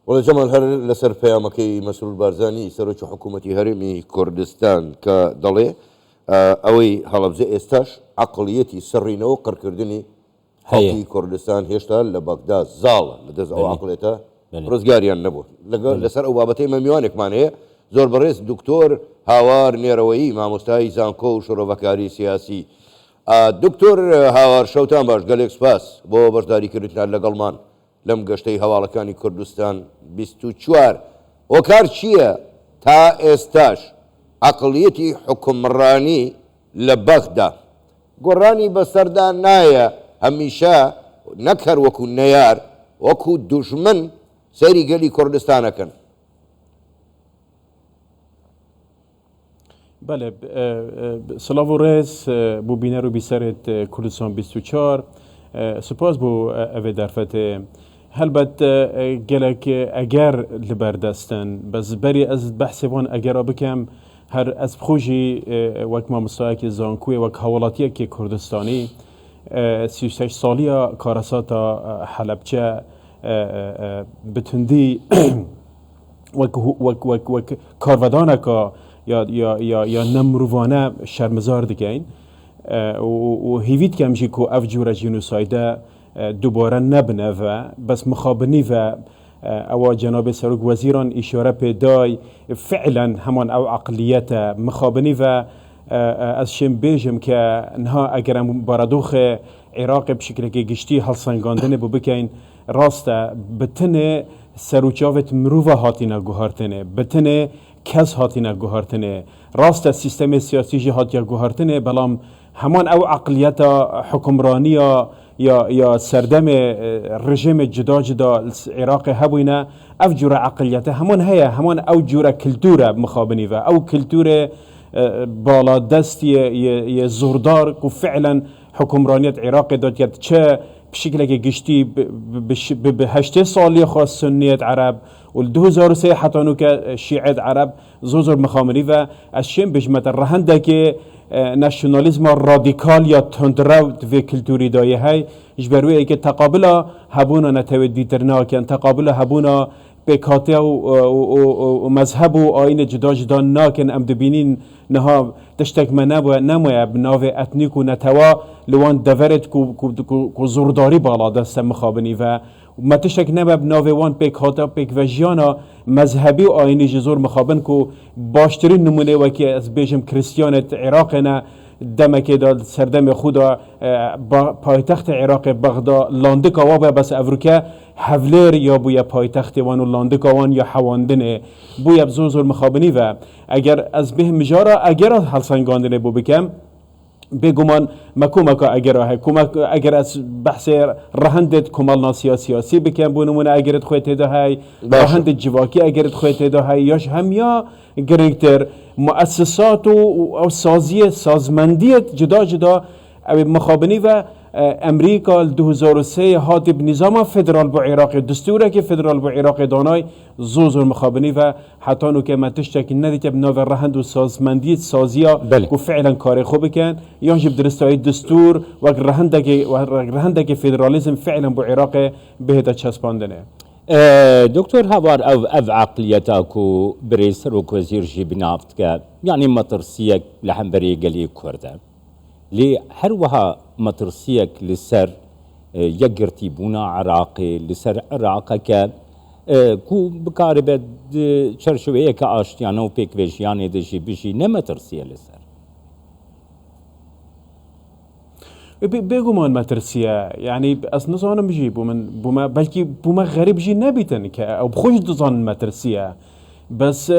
وڵە جەمال هەر لەسەر پەیامەکەی مەسرور بارزانی سەرۆکی حکوومەتی هەرێمی کوردستان کە دەڵێ ئەوەی هەڵەبجە ئێستاش عەقڵیەتی سەڕینەوە قڕکردنی خەڵکی کوردستان هێشتا لە بەغدا زاڵە لەدەست ئەو عەقڵێتە ڕزگاریان نەبوو لەسەر ئەو بابەتەی مەمیوانێکمان هەیە زۆر بەڕێز دکتۆر هاوار نێرەوەیی مامۆستای زانکۆ و شۆڕەڤەکاری سیاسی. دکتۆر هاوار شەوتان باش گەلێک سپاس بۆ بەشداریکردنتان لەگەڵمان لەم گەشتەی هەواڵەکانی کوردستان 24 وەکار چییە تا ئێستاش عەقڵیەتی حکومڕانی لە بەغدا گۆڕانی بەسەردا نایە هەمیشە نەک هەر وەکو نەیار وەکو دوژمن سەیری گەلی کوردستانەکەن. بله سلااو و ڕێز بۆ بینەر و بیسەرێت کوردستان 24 سپاس بۆ ئەوێ دەرفەتێ هەلبەت gelek ئەگەر لەبەردەستن بەس بەری ئەس بەحسێوان ئەگەرا بکەم هەر ئەس بخۆژی وەک مامۆستایەکی زانکوێ وەک هەوڵاتیەکی کوردستانی 36 ساڵیە کارەساتە حەلەبچە بتوندی وەک کارڤەدانێکە یا نەمروڤانە شەرمزار دەکەین و هیویت کەمژی کو ئەف جوورە ژینۆسایدە دوباره نبنه و بس مخابنی و او جناب سروک وزیران اشاره پیدای فعلا همان او عقلیت مخابنی و از شم بیجم که انها اگر باردوخ عراق بشکل که گشتی هلسنگاندن بو بکین راست بتنه سروچاوت مروه هاتینا گوهارتنه بتنه کس هاتینا گوهارتنه راست سیستم سیاسی هاتیا گوهارتنه بلام همان او عقلیت حکمرانی یا سردم رژیم جدا جدا عراق هبوینه او جور عقلیت همان هیا همان او جور کلتور مخابنی و او کلتور بالا دستی ی زوردار که فعلا حکمرانیت عراق داد که چه بشکل که گشتی به 8 سالی خاص سنیت عرب و 2003 حتی نو که شیعت عرب زوزر مخابنی و از شیم بجمت رهنده که نشنالیزم رادیکال یا تندرو و کلتوری دایه های جبروی که تقابل هبونا نتوید دیترنا که تقابل هبونا بکاته و مذهب و آین جدا جدا ناکن ام دبینین نها تشتک منب و نموی بناو اتنیک و نتوا لوان دورت کو زورداری بالا دست مخابنی و ما تشتک نبب ناو وان بکاته بک وجیانا مذهبی و آینی جزور مخابن کو باشترین نمونه وکی از بیجم کریستیانت عراقنا دمکی داد سردم خدا پایتخت عراق بغدا لاندک آوابه بس افریقا حولیر یا بویا پایتخت وان و لاندک وان یا حواندنه بویا بزوزور مخابنی و اگر از به مجارا اگر هلسنگاندنه بو بکم بگمان مکومک اگر از بحث رهندت کمالنا سیاسی بکن بونمونه اگرت خویت ده های رهند جواکی اگرت خویت ده های یاش همیا گریکتر مؤسسات و سازمندیت جدا او مخابنی و امریکا 2003 هات بنظام فدرال با عراق دستوره که فدرال با عراق دانای زوزر مخابنی و حتی نو که متشتک ندیت بناو رهند و سازمندی سازیا و فعلا کار خوب کن یا جب درستای دستور و رهنده که فدرالیزم فعلا با عراق بهدا چسباندنه. دکتر هوار او عقلیتا کو بریسر و وزیر جی بنافت که یعنی مطرسیک لحنبری گلی کرده لی هر وها مطرسیک لسر یگرتی بونا عراقی لسر عراق که کو بکاربه چرشوه که آشتیانه و پیکویشیانه دشی بشی نمطرسیه لسر بگومان مترسیه یعنی از نزانم بجی بوما بلکی بوما غریب جی نبیتن که او بخوش دزان مترسیه بس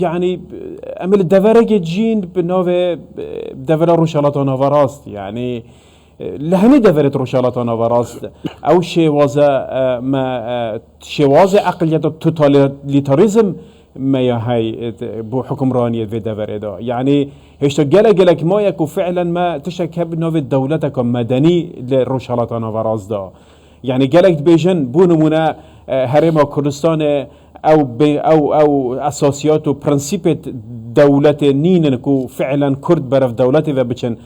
يعني عمل دفرق جين بنوع دفر روشالاتنا وراست يعني لهني دفرت روشالاتنا وراست او شوازه ما شوازه عقلية التوتاليتاريزم ما يهاي بو حكمرانية في دفر دا يعني هشتا جلك ما يكو فعلا ما تشك بنوع دولتك مدني لروشالاتنا وراست دا يعني جلك بيجن بونمونا هرم كردستان او اساسيات و برنسيبت دولت نين كو فعلا كرد برف دولتي و بچن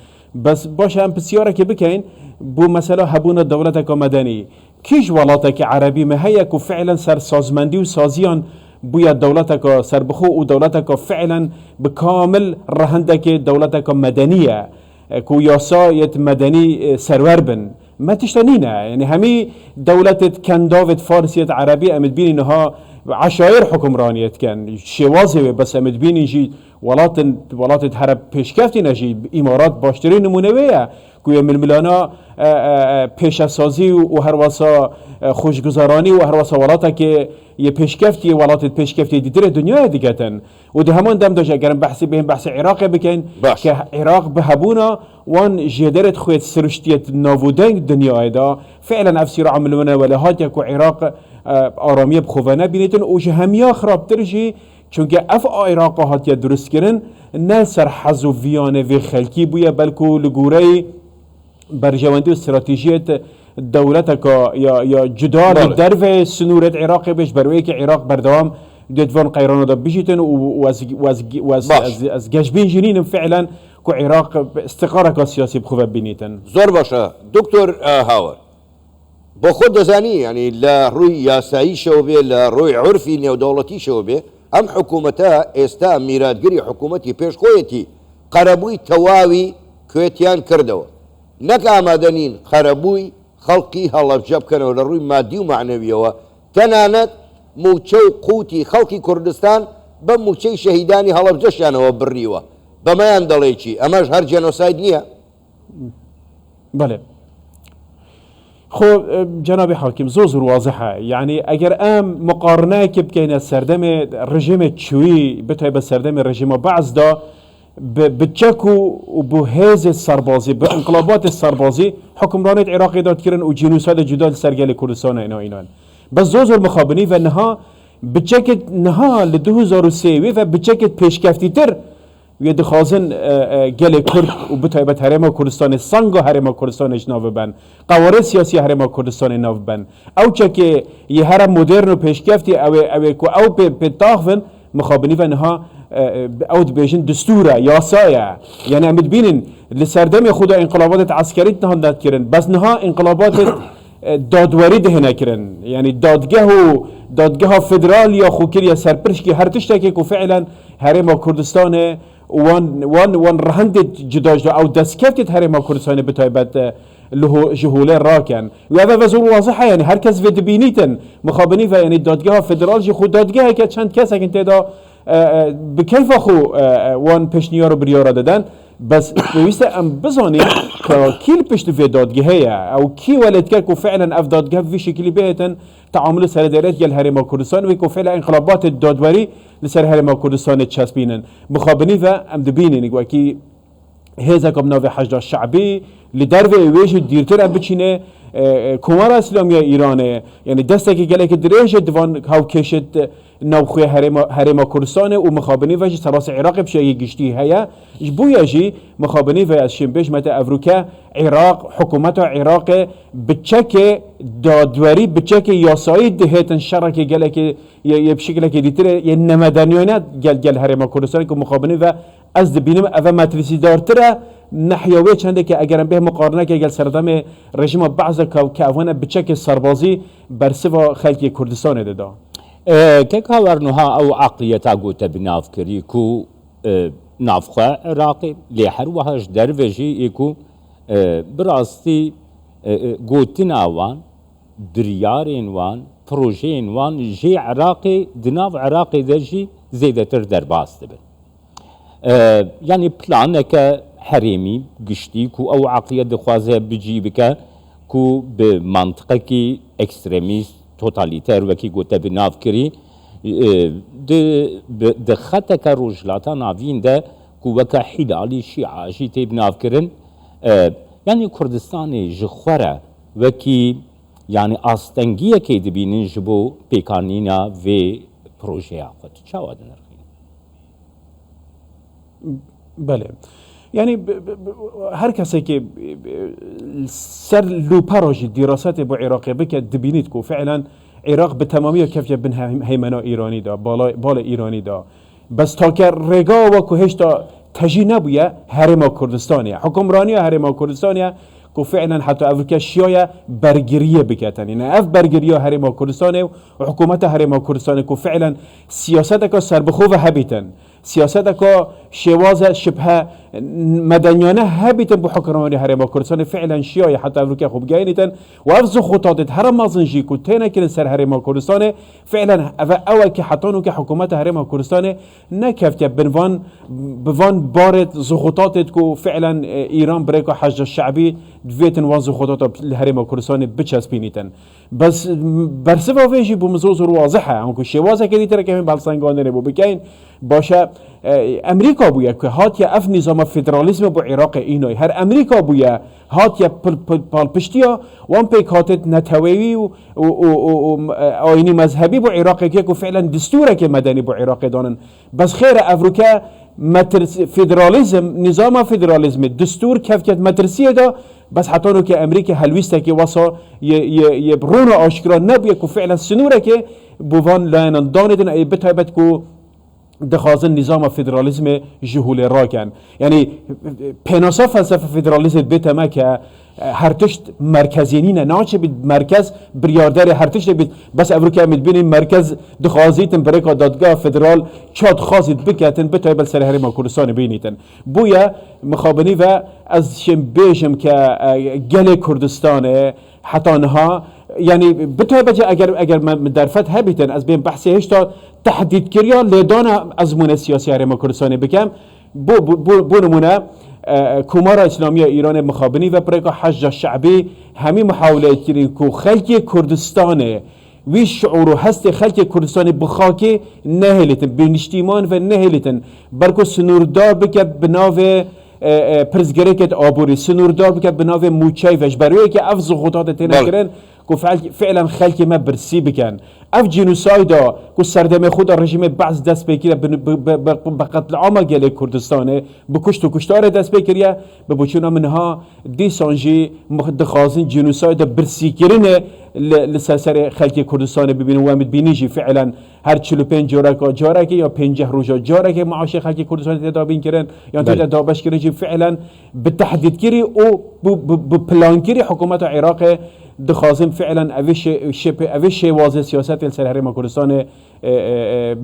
بس باشه هم بسیاره که بکن بو مثلا هبون دولت که مدنی کیش ولاتک عربی مهیک و فعلا سر سازمندی و سازیان بویا دولتك سربخو و دولتك فعلا بكامل رهندك دولتك مدنية كو ياسايت مدني سرور بن ما تشتنينا يعني همي دولة كان دافد فارسية عربية امد بين انها عشائر حكمرانيت كان شوازي بس امد بين يجي ولات هرب پیشکفتی نجی امارات باشترین نمونه‌ویه که من ملانا پیش‌سازی و هر واسا خوشگذرانی و هر واسا ولاتا که یه پیشکفتی ولات پیشکفتی دیگر دنیا دیگه تن و ده همان دم داشت اگرم بحثی بهم بحث عراق بکن که عراق بهبونا وان جدرت خویت سرشتیت ناودنگ دنیا دا فعلا افسیر عملونه ولا هات که عراق آرامی بخوانه بینیتن و همیا خراب ترجی چونکه اف عراق هاتیا درست کردن نه سر حظ و ویانه و خلکی بویا بلکو لگوره برجواندی و استراتیجیت دولت که یا جدار درو سنورت عراق بش بروی که عراق بردوام دیدوان قیران دا بجیتن و از گشبین جنین فعلا که عراق استقرار که سیاسی بخواه بینیتن زور باشه دکتر هاور با خود دزانی یعنی لا روی یاسایی شوبه لا روی عرفی نیو دولتی شوبه ام حکومتا استا میرادگری حکومتی پیش خویتی قربوی تواوی کویتیان کردو نک آمادنین قربوی خلقی هلا بجاب کنو لروی مادی و معنوی و تنانت موچه قوتی خلقی کردستان با موچه شهیدانی هلا بجشان و بریوه بما یندلی چی اماش هر جنوساید نیه بله خو جناب حاکم زوزر واضحه يعني اگر ام مقارنه که بکن سردم رژیم چوی بتای به سردم رژیم بعض دا بچکو و بهز سربازی به انقلابات سربازی حکمرانیت عراقی داد کردن و جنوساید جدال سرگل کردستان اینان بس زوزر مخابنی و نها بچکت نها ل 2003 و بچکت پیشکفتی تر و دخوازن گل کرد و بتایبت هرما کردستان سنگ و هرما کردستانش ناو بن قواره سیاسی هرما کردستان ناو بن او چه که یه هرم مدرن و پیشکفتی او به تاخفن مخابنی و نها او بیشن دستوره یاسایه یعنی امید بینن لسردم خدا انقلابات عسکری نهان داد کرن بس نها انقلابات دادوری ده نکرن یعنی دادگاه فدرال یا خوکر یا سرپرش که هر تشتکی که فعلا هرما کردستان وان رهند جداج او دستکفت هرما کردستان بتایبت له جهوله راکن و هذا وزور واضحه يعني هر کس ود بینیتن مخابنی و یعنی دادگاه فدرال جی خود دادگاه که چند کس اگه انتدا بکیف خو وان پشنیار و بریار دادن بس بویسته ام بزانی که کیل پشت في دادگاهه او کی ولد که کو فعلا اف دادگاه في شکلی بهتن تعامل سر دارت گل هرما کردستان و کو فعلا انقلابات دادوری لسر هرما کردستان چسبینن مخابنی و ام دبینن و کی هزا کم نو حشد شعبی لدرو ویش دیرتر ام بچینه کمار اسلامی ایرانه یعنی دسته که گله که دریج دوان هاو کشت نوخوی هرما کردستان و مخابنی وجه سراس عراق بشه یه گشتی هیا بویا جی مخابنی و از شنبش مت افریقا عراق حکومت عراق بچک دادوری بچک یاسایی دهتن شرک گله که یه بشکل که دیتره یه نمدانیانه گل هرما کردستان که مخابنی و از دبینم اول مدرسی دارتره نحیوی چنده که اگرم به مقارنه که گل سردم رژیم بعض که اوانه بچک سربازی برسوا خلقی کردستان داده که کارنها او عقلیتا گوته بناف کری کو نافخه عراقی لیحر وهاش درویجی اکو براستی گوتن آوان دریارین وان پروژین وان جی عراقی دناف عراقی درجی زیده تر در باست بن یعنی پلانه که حریمی گشتی کو او عقلیت دخوازه بجی بکه کو به منطقه کی اکستریمیست توتالیتر وکی گوته بناف کری ده خطه که روجلاتا ناوین ده که وکا حیدالی شیعاجی تی بناف کرن یعنی کردستان جخوره وکی یعنی آستنگیه که دبینن جبو پیکانینا و پروژه خود چه آده نرخین؟ بله يعني هر کسی که سر لوپاراج دراسات با عراق بک دبینید کو فعلا عراق به تمامی کفی بن هیمنا ایرانی دا بالا ایرانی دا بس تا که رگا و که هشتا تجی نبویه هرما کردستانیه حکمرانی هرما کردستانیه که فعلا حتی افریقا شیای برگریه بکتن یعنی اف برگریه هرما کردستان و حکومت هرما کردستان که فعلا سیاست که سربخو و هبیتن سیاست که شواز شبه مدنیانه هبیتن به حکمرانی هرما کردستان فعلا شیای حتی افریقا خوب گاینیتن و افز خطاطت هر مازنجی که تینا کردن سر هرما کردستان فعلا اول که حتی که حکومت هرما کردستان نکفت بوان بارد زخطاطت که فعلا ایران برای که حج الشعبی دویتن وان زخطاط هرما کردستان بچسبینیتن بس برسه ویجی بمزوز واضحه اون که شوازه که دیتر که بالسنگانه نبو بکین باشه امریکا بویا که هاتیا اف نظام فدرالیسم بو عراق اینای هر امریکا بویا هاتیا پال پشتیا وان پیکاتت نتویی و آینی مذهبی بو عراق که فعلا دستوره که مدنی بو عراق دانن بس خیر افریقا فدرالیسم نظام فدرالیسم دستور کفکت مدرسیه دا بس حتی نو که امریکا هلویسته که واسا یه برون آشکرا نبیه که فعلا سنوره که بوان لاینان داندن ای بتایبت که دخوازن نظام فدرالیسم جهول راکن یعنی پناسا فلسفه فدرالیسم بیت ما که هرتشت مرکزینی نه ناچه بید مرکز بریاردار هرتشت بید بس افریقا میبینیم مرکز دخوازیتن برای که دادگاه فدرال چاد خواستید بکتن بتای بل سر هرما کردستان بینیتن بویا مخابنی و از شم بیشم که گل کردستان حتی انها یعنی بتای بجه اگر مدرفت هبیتن از بین بحثی هشتا تحدید کریا لیدان ازمون سیاسی هرما کردستان بکم بو نمونه کمار اسلامی ایران مخابنی و برای حج شعبی همی محاوله کردن که خلق کردستان وی شعور و هست خلق کردستان بخاکی نهلیتن بینشتیمان و نهلیتن برکو سنوردار بکد بناو پرزگره کد آبوری سنوردار بکد بناو موچای وش برای که افز خطات تینا کرن که فعلا خلق ما برسی بکن اف جنوسایدا که سردم خود رژیم بعض دست بگیره به قتل عام گله کردستانه به کشت و کشتار دست بگیره به بچونا منها دیسانجی دخوازن جنوسایدا برسی کرنه لسر خلق کردستان ببینن و امید بینیجی فعلا هر 45 جارک یا 50 روزا جارک معاش خلق کردستان تدابین کرن یا تدابش کرن فعلا به تحدید کری او به پلان کری حکومت عراق دخوازم فعلا اوش واضح سیاست سر هرما کردستان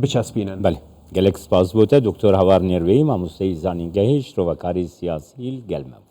بچسبینن بله گلکس پاس بوده دکتر هوار نیروی ماموسته زانینگهش رو وکاری سیاسی گلمه